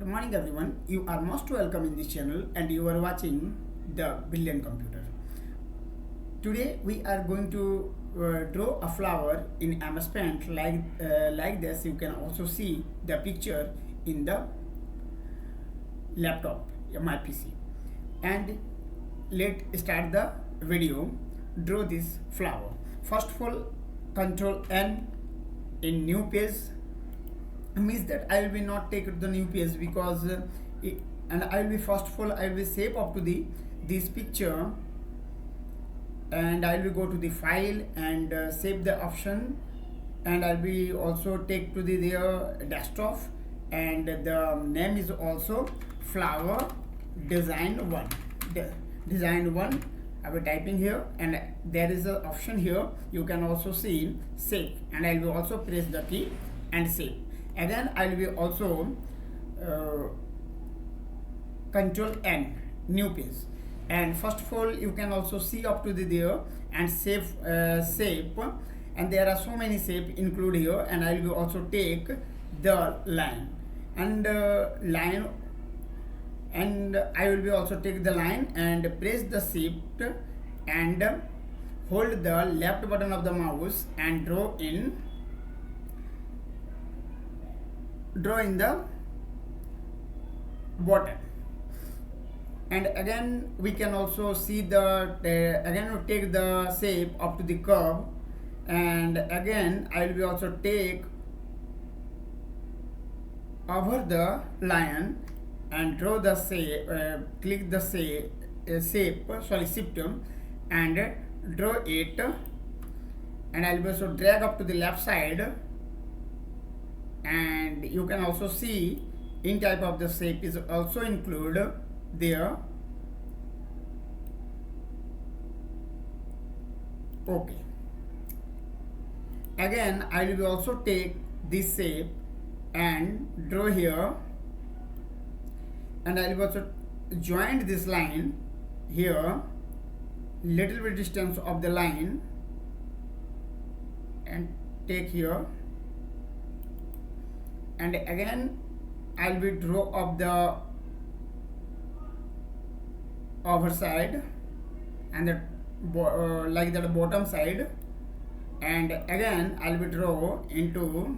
Good morning everyone. You are most welcome in this channel and you are watching the Brilliant Computer. Today we are going to draw a flower in MS Paint like this. You can also see the picture in the laptop, my PC. And let's start the video. Draw this flower. First of all, Control N in new page means that I will be not take the new page because and I will be first of all I will save up to the this picture, and I will go to the file and save the option, and I'll be also take to the their desktop, and the name is also flower design 1 design 1. I will typing here, and there is an option here. You can also see save, and I will also press the key and save. Again I will be also Control N new page, and first of all you can also see up to the there and save shape, and there are so many shape include here, and I will also take the line and I will be also take the line and press the shift and hold the left button of the mouse and draw in the bottom. And again we can also see the again we take the shape up to the curve, and again I will be also take over the line and draw the shape, click the shape shift and draw it, and I will also drag up to the left side, and you can also see in type of the shape is also include there. Okay, again I will also take this shape and draw here, and I will also join this line here, little bit distance of the line, and take here, and again I will be draw up the overside and the like the bottom side, and again I will be draw into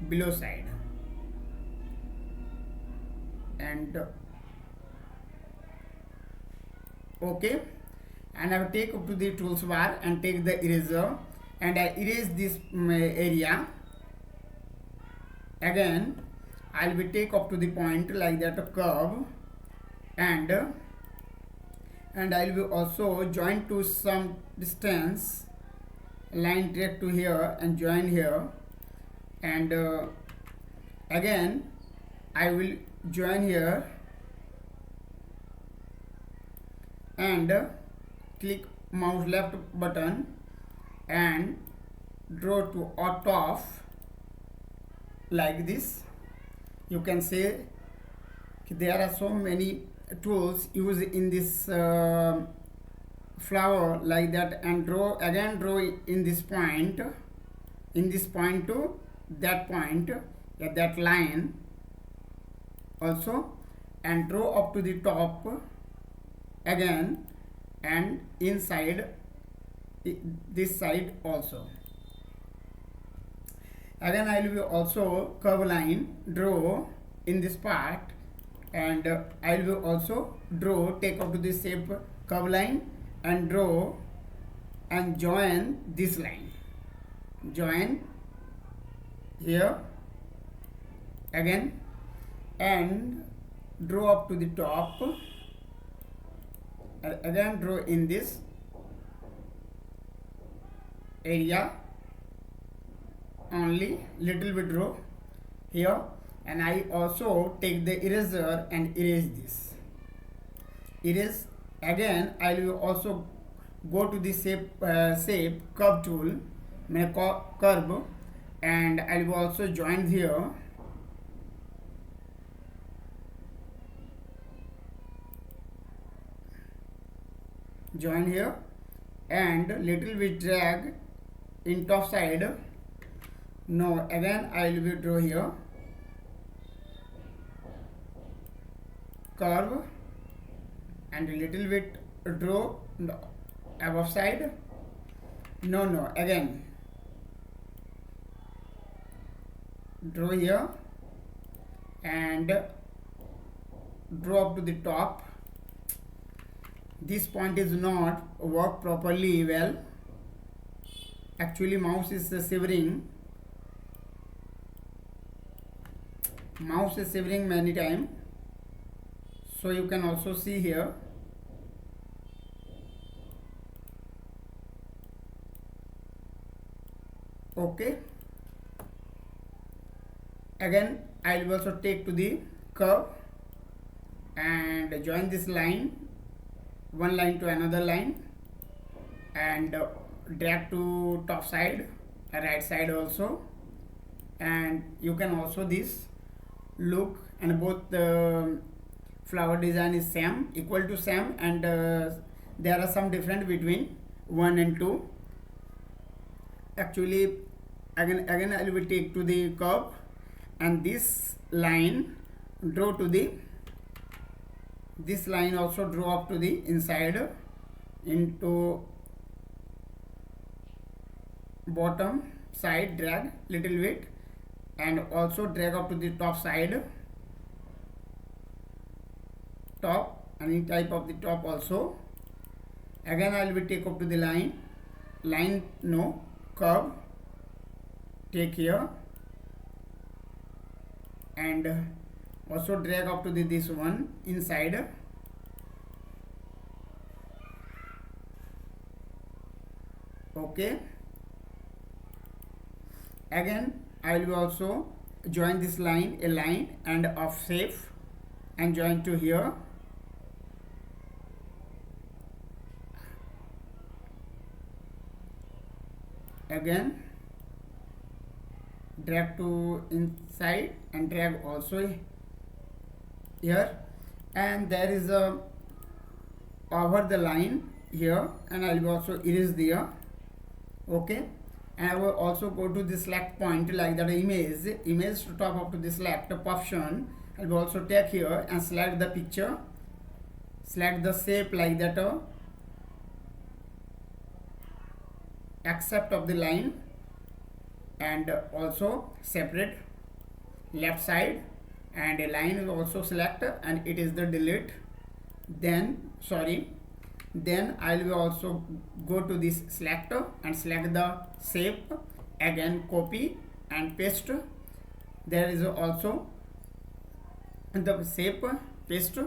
below side, and okay, and I will take up to the tools bar and take the eraser, and I erase this area. Again I will be take up to the point like that curve, and I will be also join to some distance line direct to here and join here, and again I will join here and click mouse left button and draw to out of like this. You can say there are so many tools used in this flower like that, and draw in this point to that point at that line also, and draw up to the top again and inside this side also. Again I will also curve line draw in this part, and I will also draw take up to the shape curve line and draw and join this line, join here again and draw up to the top, and again draw in this area only little bit draw here, and I also take the eraser and erase this erase. Again I will also go to the shape curve tool, curve, and I will also join here, and little bit drag in top side. No, again I will draw here curve and a little bit draw above side. No, again draw here and draw up to the top. This point is not work properly well. Actually mouse is shivering. Mouse is shivering many times. So you can also see here. Okay. Again I will also take to the curve and join this line, one line to another line, and drag to top side, right side also. And you can also this look, and both the flower design is same, equal to same, and there are some difference between 1 and 2. Actually again I will take to the curve and this line draw to the, this line also draw up to the inside into bottom side, drag little bit, and also drag up to the top side, top, any type of the top also. Again I will take up to the line no, curve, take here and also drag up to the this one inside. Okay. Again I will also join this line, a line and of shape, and join to here. Again drag to inside and drag also here, and there is a over the line here, and I will also erase there. Okay. And I will also go to the select point like that, image to top up to the select option. I will also take here and select the picture, select the shape like that, accept of the line, and also separate left side, and a line is also select, and it is the delete. Then I will also go to this selector and select the shape, again copy and paste. There is also the shape, paste,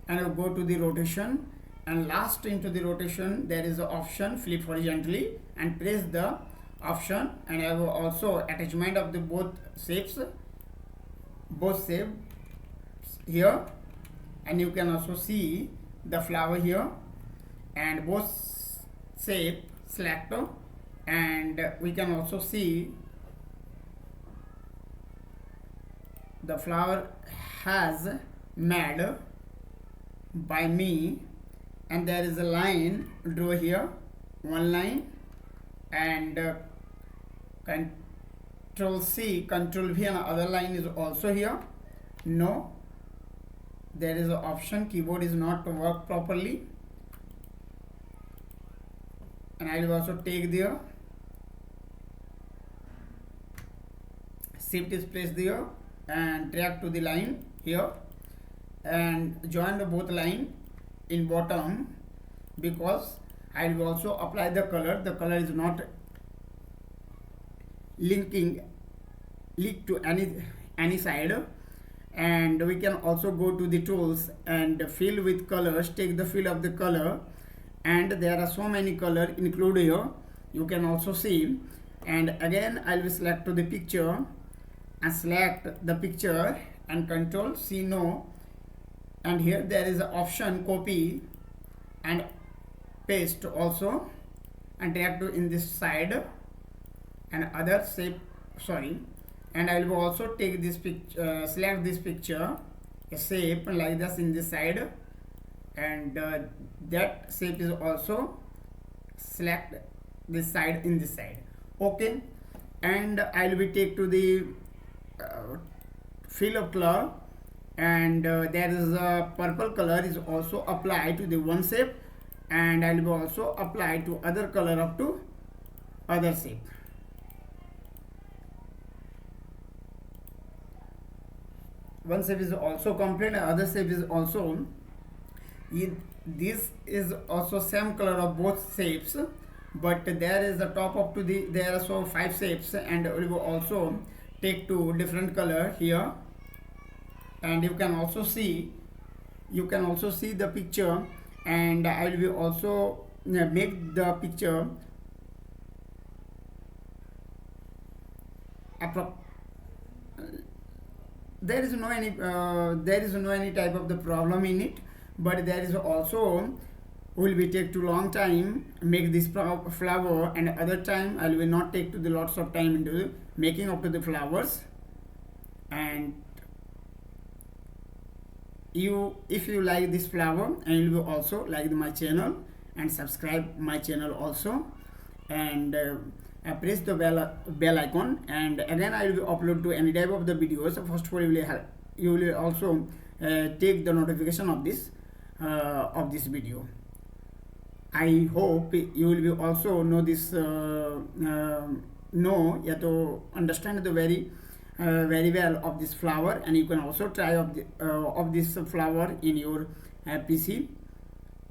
and I'll go to the rotation, and last into the rotation there is the option flip horizontally, and press the option, and I will also attachment of the both shapes here, and you can also see the flower here and both shape selector, and we can also see the flower has made by me, and there is a line draw here, one line, and Control C, Control V, and other line is also here. No, there is an option keyboard is not to work properly, and I will also take there, shift is placed there and drag to the line here and join the both line in bottom, because I will also apply the color is not linked to any side. And we can also go to the tools and fill with colors, take the fill of the color, and there are so many color included here, you can also see. And again I will select to the picture and select the picture and Control C no, and here there is an option copy and paste also, and drag to in this side and other shape, and I will also take this picture, select this picture, a shape like this in this side, and that shape is also select this side in this side. Okay. And I will be take to the fill of color and there is a purple color is also applied to the one shape, and I will also apply to other color up to other shape. One shape is also complete, other shape is also this is also same color of both shapes, but there is the top up to the there are so 5 shapes, and we will also take two different color here, and you can also see the picture, and I will also make the picture there is no any type of the problem in it, but there is also will be take too long time make this flower, and other time I will not take to the lots of time into making up to the flowers. And if you like this flower, and you will also like my channel and subscribe my channel also, and press the bell icon, and again I will upload to any type of the videos. First of all, you will also take the notification of this video. I hope you will be also know this to understand the very well of this flower, and you can also try of this flower in your PC,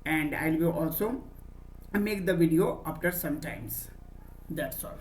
and I will also make the video after some times. That's all.